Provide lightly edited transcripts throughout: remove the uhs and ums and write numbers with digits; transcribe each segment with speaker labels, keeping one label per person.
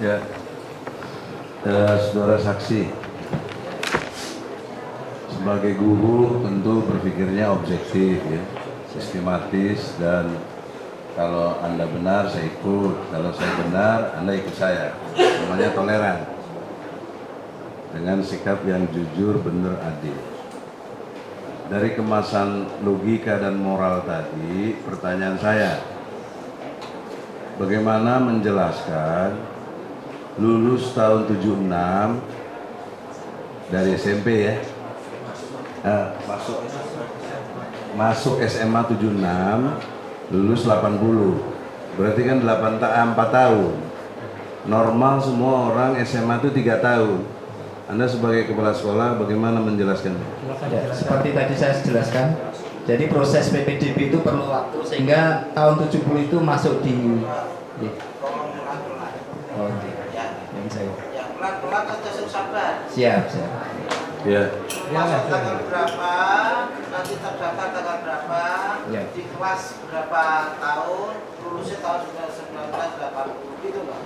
Speaker 1: Ya, saudara saksi, sebagai guru tentu berpikirnya objektif, ya, sistematis, dan kalau Anda benar saya ikut, kalau saya benar Anda ikut saya. Namanya toleran, dengan sikap yang jujur, benar, adil. Dari kemasan logika dan moral tadi, pertanyaan saya, bagaimana menjelaskan lulus tahun 76 dari SMP, ya, masuk SMA 76, lulus 80, berarti kan 4 tahun. Normal semua orang SMA itu 3 tahun. Anda sebagai kepala sekolah bagaimana menjelaskan?
Speaker 2: Ya, seperti tadi saya jelaskan, jadi proses PPDB itu perlu waktu, sehingga tahun 70 itu masuk di yang saya
Speaker 3: pelan-pelan aja sabar.
Speaker 2: siap.
Speaker 1: Ya.
Speaker 3: Masuk tanggal berapa, nanti terdaftar tanggal berapa,
Speaker 2: Ya.
Speaker 3: di kelas berapa tahun, lulusnya tahun 1980 gitu Pak.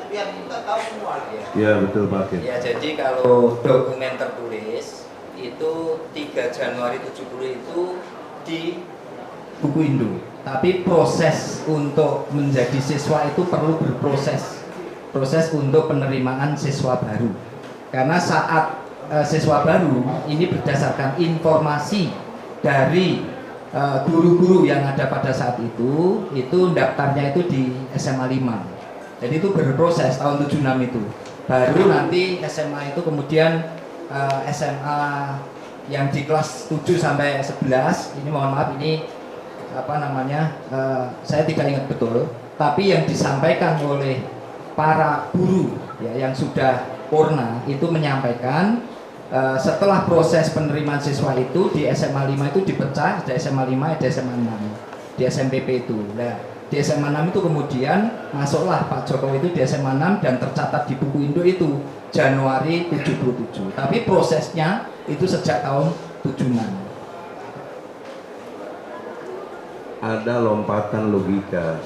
Speaker 3: Biar kita tahu semua.
Speaker 1: Ya, betul Pak Hakim.
Speaker 2: Ya, jadi kalau dokumen tertulis itu 3 Januari 70 itu di buku Indo. Tapi proses untuk menjadi siswa itu perlu berproses. Proses untuk penerimaan siswa baru. Karena saat siswa baru ini berdasarkan informasi dari guru-guru yang ada pada saat itu daftarnya itu di SMA 5. Jadi itu berproses tahun 76 itu. Baru nanti SMA itu kemudian SMA yang di kelas 7 sampai 11, ini mohon maaf, ini saya tidak ingat betul, tapi yang disampaikan oleh para guru ya yang sudah purna itu menyampaikan setelah proses penerimaan siswa itu di SMA 5 itu dipecah, ada SMA 5, ada SMA 6 di SMPP itu. Nah, di SMA 6 itu kemudian masuklah Pak Jokowi itu di SMA 6 dan tercatat di buku Indo itu Januari 77. Tapi prosesnya itu sejak tahun 76.
Speaker 1: Ada lompatan logika,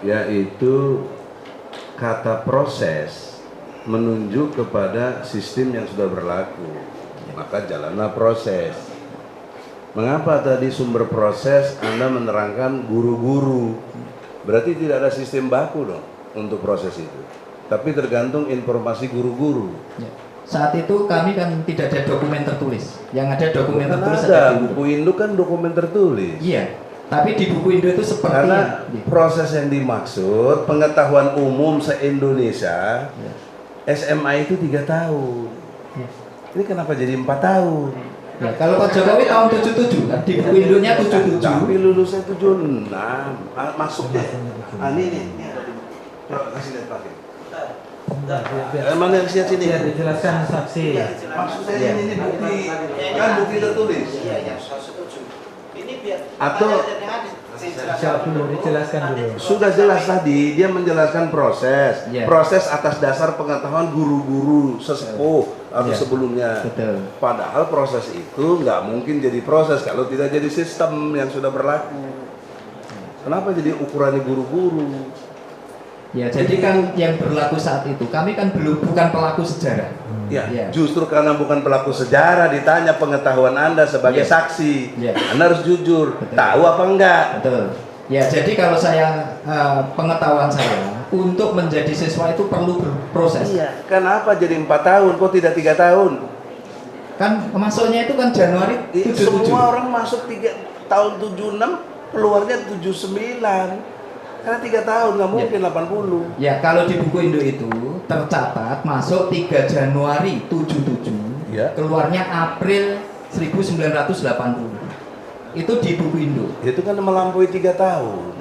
Speaker 1: yaitu kata proses menunjuk kepada sistem yang sudah berlaku, maka jalanlah proses. Mengapa tadi sumber proses Anda menerangkan guru-guru? Berarti tidak ada sistem baku dong untuk proses itu, tapi tergantung informasi guru-guru.
Speaker 2: Ya. Saat itu kami kan tidak ada dokumen tertulis. Yang ada dokumen
Speaker 1: Bukan
Speaker 2: tertulis
Speaker 1: ada,
Speaker 2: di
Speaker 1: buku Indo kan dokumen tertulis.
Speaker 2: Iya, tapi di buku Indo itu seperti
Speaker 1: Karena proses yang dimaksud pengetahuan umum se-Indonesia,
Speaker 2: ya.
Speaker 1: SMA itu 3 tahun.
Speaker 2: Ya.
Speaker 1: Ini kenapa jadi 4 tahun?
Speaker 2: Ya, kalau Pak Jokowi tahun 77 kan di buku Indonya 77.
Speaker 1: Tapi lulusnya 76, masuknya. Ini. Coba kasih lihat Pak. Mana yang lihat sini?
Speaker 4: Ya, dijelaskan saksi.
Speaker 1: Maksud saya ini bukti, kan bukti tertulis.
Speaker 3: Iya, saya setuju. Ini biar
Speaker 1: Atau
Speaker 4: Siap dulu, dijelaskan dulu.
Speaker 1: sudah jelas tadi dia menjelaskan proses,
Speaker 2: Ya.
Speaker 1: proses atas dasar pengetahuan guru-guru sesepuh atau
Speaker 2: Ya.
Speaker 1: sebelumnya.
Speaker 2: Betul.
Speaker 1: Padahal proses itu nggak mungkin jadi proses kalau tidak jadi sistem yang sudah berlaku. Kenapa jadi ukurannya guru-guru?
Speaker 2: Ya, jadi kan yang berlaku saat itu kami kan bukan pelaku sejarah.
Speaker 1: Ya,
Speaker 2: Ya.
Speaker 1: justru karena bukan pelaku sejarah ditanya pengetahuan Anda sebagai
Speaker 2: Ya.
Speaker 1: saksi.
Speaker 2: Ya.
Speaker 1: Anda harus jujur,
Speaker 2: Betul.
Speaker 1: tahu apa enggak?
Speaker 2: Betul. Ya, jadi kalau saya pengetahuan saya untuk menjadi siswa itu perlu berproses.
Speaker 1: Iya. Kenapa jadi 4 tahun? Kok tidak 3 tahun?
Speaker 2: Kan masuknya itu kan Januari 77.
Speaker 1: Semua orang masuk 3 tahun 76, keluarnya 79. Karena 3 tahun, nggak mungkin 80.
Speaker 2: Ya, kalau di buku Indo itu tercatat masuk 3 Januari 77,
Speaker 1: Ya.
Speaker 2: keluarnya April 1980. Itu di buku Indo.
Speaker 1: Itu kan melampaui 3 tahun.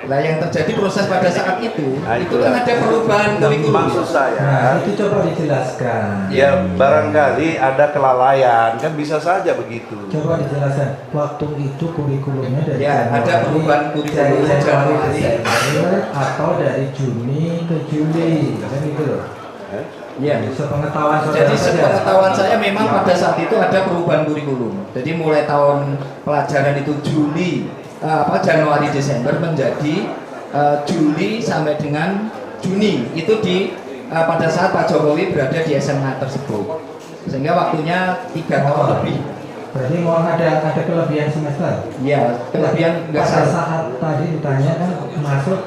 Speaker 2: Nah, yang terjadi proses pada saat itu
Speaker 1: Nah,
Speaker 2: itu kan ada perubahan kurikulum.
Speaker 1: Maksud saya,
Speaker 4: Nah, itu coba dijelaskan.
Speaker 1: ya barangkali ada kelalaian, kan bisa saja begitu.
Speaker 4: Coba dijelaskan. Waktu itu kurikulumnya dari
Speaker 2: Ya, ada
Speaker 4: Januari-
Speaker 2: perubahan kurikulum
Speaker 4: dari Januari ke
Speaker 2: Januari.
Speaker 4: September atau dari Juni ke Juli, kan gitu loh.
Speaker 2: Ya.
Speaker 4: Sepengetahuan saudara
Speaker 2: Jadi
Speaker 4: saja.
Speaker 2: sepengetahuan saya memang pada saat itu ada perubahan kurikulum. Jadi mulai tahun pelajaran itu Januari Desember menjadi Juli sampai dengan Juni itu pada saat Pak Jokowi berada di SMA tersebut, sehingga waktunya 3 tahun lebih.
Speaker 4: Berarti mau ada kelebihan semester?
Speaker 2: Ya, kelebihan nggak
Speaker 4: Pada
Speaker 2: salah.
Speaker 4: saat tadi ditanya kan masuk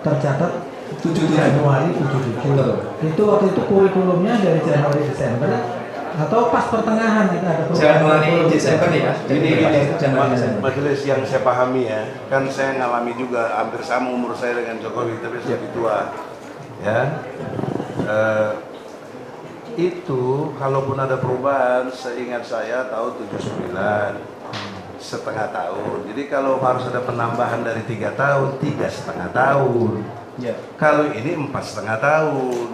Speaker 4: tercatat
Speaker 2: 77
Speaker 4: Januari 77.
Speaker 2: Betul.
Speaker 4: Itu waktu itu kurikulumnya dari Januari Desember atau pas pertengahan kita ada perubahan
Speaker 2: Januari
Speaker 4: kurikulum?
Speaker 2: Desember ya. Jadi Januari Desember.
Speaker 1: Majelis yang saya pahami ya, kan saya ngalami juga hampir sama umur saya dengan Jokowi, tapi saya lebih tua. Ya, itu kalaupun ada perubahan, seingat saya tahun 79 setengah tahun. Jadi kalau harus ada penambahan dari 3 tahun, 3,5 tahun.
Speaker 2: Ya.
Speaker 1: Kalau ini 4,5 tahun,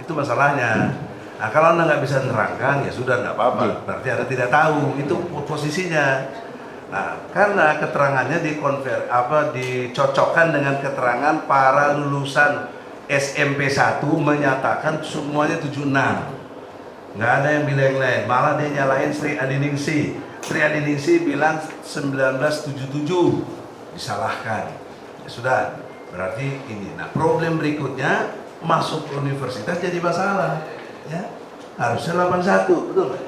Speaker 1: itu masalahnya. Nah, kalau Anda nggak bisa nerangkan, ya sudah nggak apa-apa. Berarti Anda tidak tahu, itu posisinya. Nah, karena keterangannya dicocokkan dengan keterangan para lulusan SMP 1 menyatakan semuanya 76. Nggak ada yang bilang yang lain, malah dia nyalain Sri Adiningsi. Sri Adiningsi bilang 1977, disalahkan. Ya sudah, berarti ini. Nah, problem berikutnya masuk universitas jadi masalah. Ya, harusnya 81, betul nggak?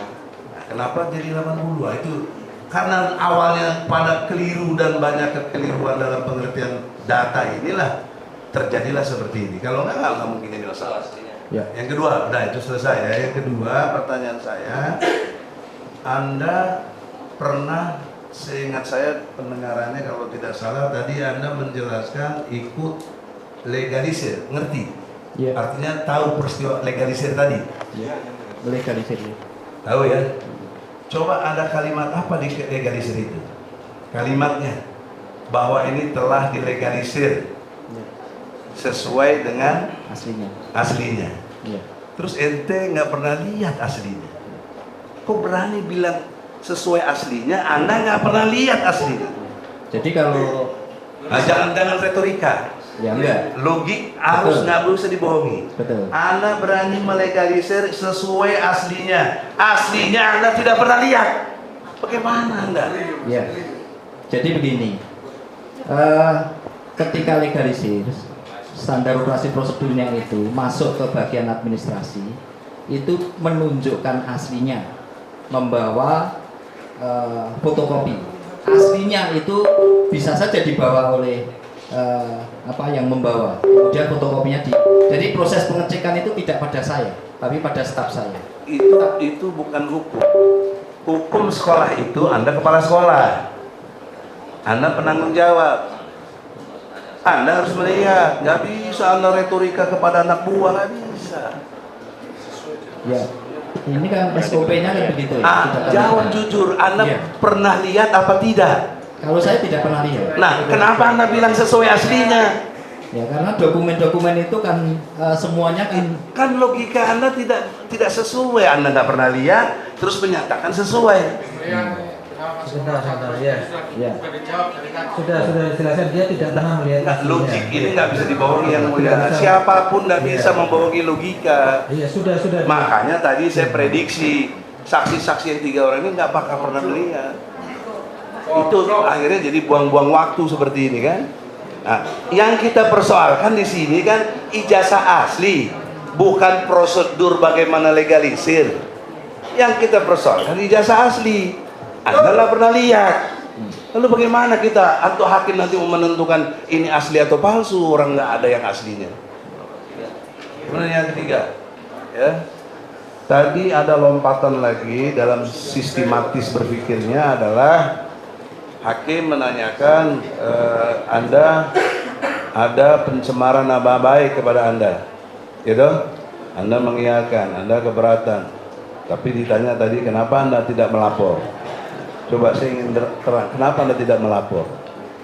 Speaker 1: Nah, kenapa jadi 80? Nah, itu karena awalnya pada keliru dan banyak kekeliruan dalam pengertian data inilah terjadilah seperti ini. Kalau nggak mungkin ini masalah.
Speaker 2: Ya.
Speaker 1: Yang kedua, udah itu selesai ya. Yang kedua, pertanyaan saya, Anda pernah, seingat saya pendengarannya kalau tidak salah tadi Anda menjelaskan ikut legalisir, ngerti?
Speaker 2: Ya.
Speaker 1: Artinya tahu peristiwa legalisir tadi?
Speaker 2: Ya. Legalisir.
Speaker 1: Tahu ya? Coba ada kalimat apa di legalisir itu? Kalimatnya bahwa ini telah dilegalisir
Speaker 2: Ya.
Speaker 1: sesuai dengan
Speaker 2: Aslinya.
Speaker 1: aslinya.
Speaker 2: Ya.
Speaker 1: Terus ente nggak pernah lihat aslinya. Kok berani bilang sesuai aslinya? Anda nggak pernah lihat aslinya.
Speaker 2: Jadi kalau
Speaker 1: Jangan retorika.
Speaker 2: ya enggak.
Speaker 1: Logik harus
Speaker 2: Betul.
Speaker 1: nggak bisa dibohongi.
Speaker 2: Betul.
Speaker 1: Anda berani melegalisir sesuai aslinya. Aslinya Anda tidak pernah lihat. Bagaimana Anda?
Speaker 2: Ya. Jadi begini. Ketika legalisir, standar operasi prosedurnya itu masuk ke bagian administrasi, itu menunjukkan aslinya, membawa fotokopi. Aslinya itu bisa saja dibawa oleh yang membawa, kemudian fotokopinya jadi proses pengecekan itu tidak pada saya, tapi pada staf saya.
Speaker 1: Itu bukan hukum. Hukum sekolah itu Anda kepala sekolah. Anda penanggung jawab. Anda harus melihat. Nggak bisa Anda retorika kepada anak buah, nggak bisa.
Speaker 2: Ya, ini kan SOP-nya kan begitu ya.
Speaker 1: Jawab jujur. Anda
Speaker 2: Iya.
Speaker 1: pernah lihat apa tidak?
Speaker 2: Kalau saya tidak pernah lihat.
Speaker 1: Nah, kenapa Anda bilang sesuai aslinya?
Speaker 2: Ya karena dokumen-dokumen itu kan semuanya
Speaker 1: Kan logika Anda tidak sesuai. Anda nggak pernah lihat, terus menyatakan sesuai.
Speaker 4: Sebentar, ya.
Speaker 2: ya.
Speaker 4: Sudah dijelaskan dia tidak pernah melihat
Speaker 1: Nggak,
Speaker 4: aslinya.
Speaker 1: logik ini nggak bisa dibohongi yang
Speaker 4: Tidak
Speaker 1: mulia.
Speaker 4: bisa.
Speaker 1: Siapapun nggak
Speaker 4: Iya.
Speaker 1: bisa membohongi logika.
Speaker 4: Iya, sudah.
Speaker 1: Makanya tadi saya prediksi saksi-saksi yang 3 orang ini nggak bakal pernah melihat. Itu akhirnya jadi buang-buang waktu seperti ini kan. Nah, yang kita persoalkan di sini kan ijazah asli, bukan prosedur bagaimana legalisir. Yang kita persoalkan ijazah asli. Anda nggak pernah lihat. Lalu bagaimana kita atau hakim nanti mau menentukan ini asli atau palsu? Orang nggak ada yang aslinya. Kemudian yang ketiga, ya. Tadi ada lompatan lagi dalam sistematis berpikirnya adalah hakim menanyakan Anda ada pencemaran nama baik kepada Anda, gitu? Anda mengiyakan, Anda keberatan, tapi ditanya tadi kenapa Anda tidak melapor? Coba saya ingin terang, kenapa Anda tidak melapor?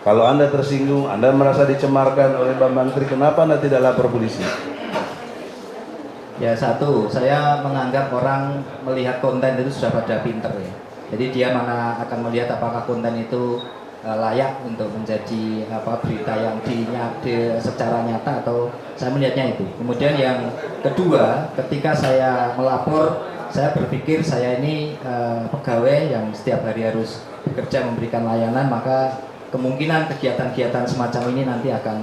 Speaker 1: Kalau Anda tersinggung, Anda merasa dicemarkan oleh Pak Menteri, kenapa Anda tidak lapor polisi?
Speaker 2: Ya satu, saya menganggap orang melihat konten itu sudah pada pinter ya. Jadi dia mana akan melihat apakah konten itu layak untuk menjadi berita yang secara nyata atau saya melihatnya itu. Kemudian yang kedua, ketika saya melapor, saya berpikir saya ini pegawai yang setiap hari harus bekerja memberikan layanan, maka kemungkinan kegiatan-kegiatan semacam ini nanti akan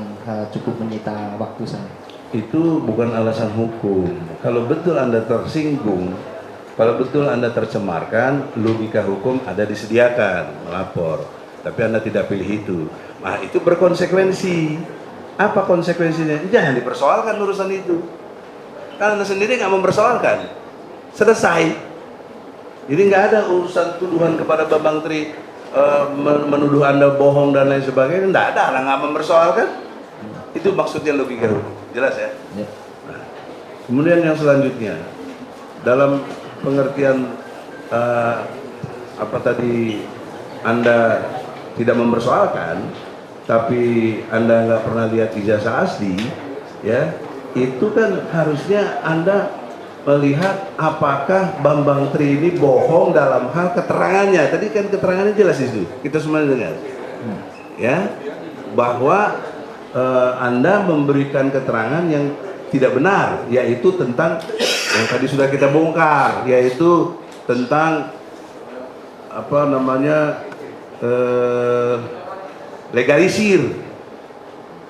Speaker 2: cukup menyita waktu saya.
Speaker 1: Itu bukan alasan hukum. Kalau betul Anda tersinggung, kalau betul Anda tercemarkan, logika hukum ada disediakan, melapor. Tapi Anda tidak pilih itu. Nah, itu berkonsekuensi. Apa konsekuensinya? Jangan dipersoalkan urusan itu. Kan Anda sendiri nggak mempersoalkan. Selesai. Jadi nggak ada urusan tuduhan kepada Bambang Tri menuduh Anda bohong dan lain sebagainya. Nggak ada, Anda nggak mempersoalkan. Itu maksudnya logika hukum. Jelas ya?
Speaker 2: Ya.
Speaker 1: Nah, kemudian yang selanjutnya, dalam pengertian apa tadi Anda tidak mempersoalkan, tapi Anda nggak pernah lihat ijazah asli, ya, itu kan harusnya Anda melihat apakah Bambang Tri ini bohong dalam hal keterangannya. Tadi kan keterangannya jelas itu, kita semua dengar, ya, bahwa Anda memberikan keterangan yang tidak benar, yaitu tentang yang tadi sudah kita bongkar, yaitu tentang apa namanya legalisir.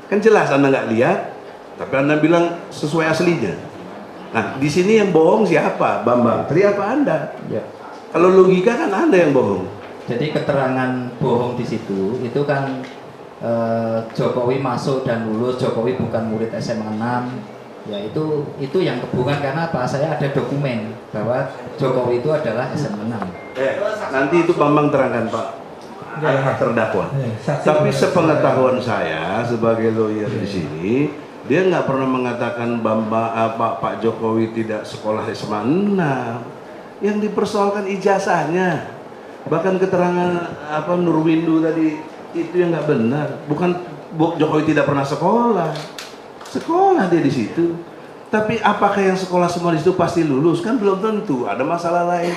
Speaker 1: Kan jelas Anda nggak lihat, tapi Anda bilang sesuai aslinya. Nah, di sini yang bohong siapa? Bambang Tri apa Anda?
Speaker 2: Ya.
Speaker 1: Kalau logika kan Anda yang bohong.
Speaker 2: Jadi keterangan bohong di situ itu kan Jokowi masuk dan lulus, Jokowi bukan murid SMA 6. Ya itu yang kebungan karena apa? Saya ada dokumen bahwa Jokowi itu adalah SMA 6.
Speaker 1: Nanti itu Bambang terangkan Pak. Hak terdakwa. Tapi sepengetahuan saya sebagai lawyer di sini, dia nggak pernah mengatakan Pak Jokowi tidak sekolah SMA 6. Yang dipersoalkan ijazahnya. Bahkan keterangan Nurwindu tadi itu yang nggak benar. Bukan Jokowi tidak pernah sekolah. Sekolah dia di situ. Tapi apakah yang sekolah semua di situ pasti lulus? Kan belum tentu. Ada masalah lain.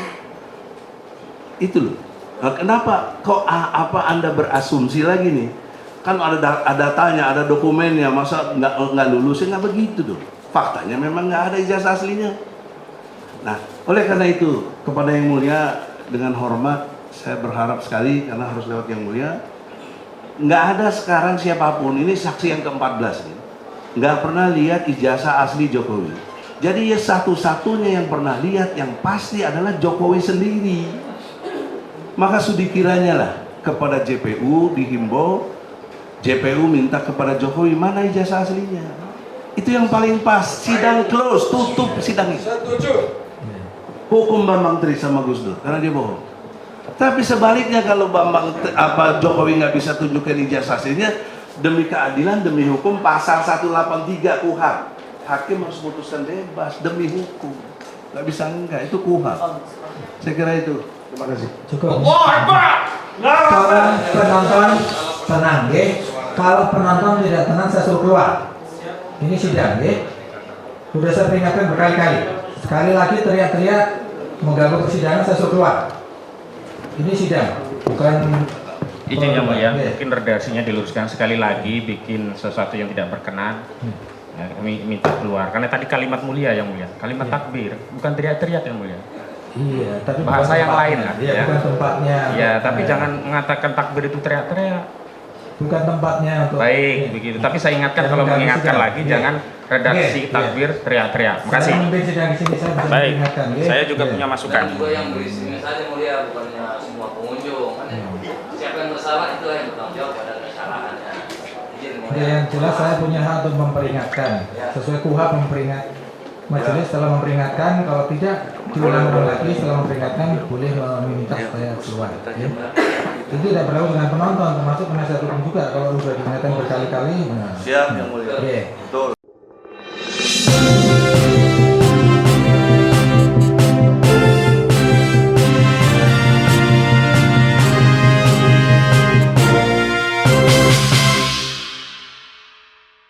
Speaker 1: Itu loh. Nah, kenapa kok Anda berasumsi lagi nih? Kan ada datanya, ada dokumennya, masa nggak lulus? Ya nggak begitu dong. Faktanya memang nggak ada ijazah aslinya. Nah, oleh karena itu kepada Yang Mulia dengan hormat saya berharap sekali karena harus lewat Yang Mulia, nggak ada sekarang siapapun, ini saksi yang ke-14 nih, nggak pernah lihat ijazah asli Jokowi. Jadi ya satu-satunya yang pernah lihat yang pasti adalah Jokowi sendiri. Maka sudi kiranya lah kepada JPU dihimbau, JPU minta kepada Jokowi mana ijazah aslinya. Itu yang paling pas. Sidang close, tutup sidang itu. Hukum Bambang Tri sama Gus Dur karena dia bohong. Tapi sebaliknya kalau Jokowi nggak bisa tunjukkan ijazah aslinya, demi keadilan, demi hukum, pasal 183 KUHP, hakim harus putuskan bebas demi hukum. Nggak bisa enggak, itu KUHP. Saya kira itu. Terima kasih.
Speaker 4: Cukup. Kalau penonton tenang, ya. Kalau penonton tidak tenang, saya suruh keluar. Ini sidang, ya. Sudah saya peringatkan berkali-kali. Sekali lagi teriak-teriak mengganggu persidangan, saya suruh keluar. Ini sidang, bukan.
Speaker 5: Izin ya Mbak ya, mungkin redaksinya diluruskan sekali lagi, bikin sesuatu yang tidak berkenan. Ya, kami minta keluar. Karena tadi kalimat mulia yang mulia, kalimat takbir, bukan teriak-teriak yang mulia.
Speaker 4: Iya, tapi
Speaker 5: bahasa yang lain lah.
Speaker 4: Ya, bukan tempatnya.
Speaker 5: Ya, tapi jangan mengatakan takbir itu teriak-teriak.
Speaker 4: Bukan tempatnya untuk.
Speaker 5: Baik, begitu. Tapi saya ingatkan kalau mengingatkan lagi, jangan redaksi takbir teriak-teriak. Terima kasih. Baik, saya juga punya masukan.
Speaker 6: Dan juga yang beristimewanya saja mulia, bukannya semua pengunjung. Siapa yang bersalah itu yang bertanggung jawab pada kesalahannya.
Speaker 4: Ya, yang jelas saya punya hak untuk memperingatkan. Sesuai KUHP memperingat. Majelis telah memperingatkan, kalau tidak diulang-ulang lagi setelah memperingatkan boleh meminta supaya keluar. Ya. Itu tidak berlaku dengan penonton, termasuk penasihat hukum juga. Kalau sudah diingatkan berkali-kali.
Speaker 1: Siap yang mulia.
Speaker 4: Betul.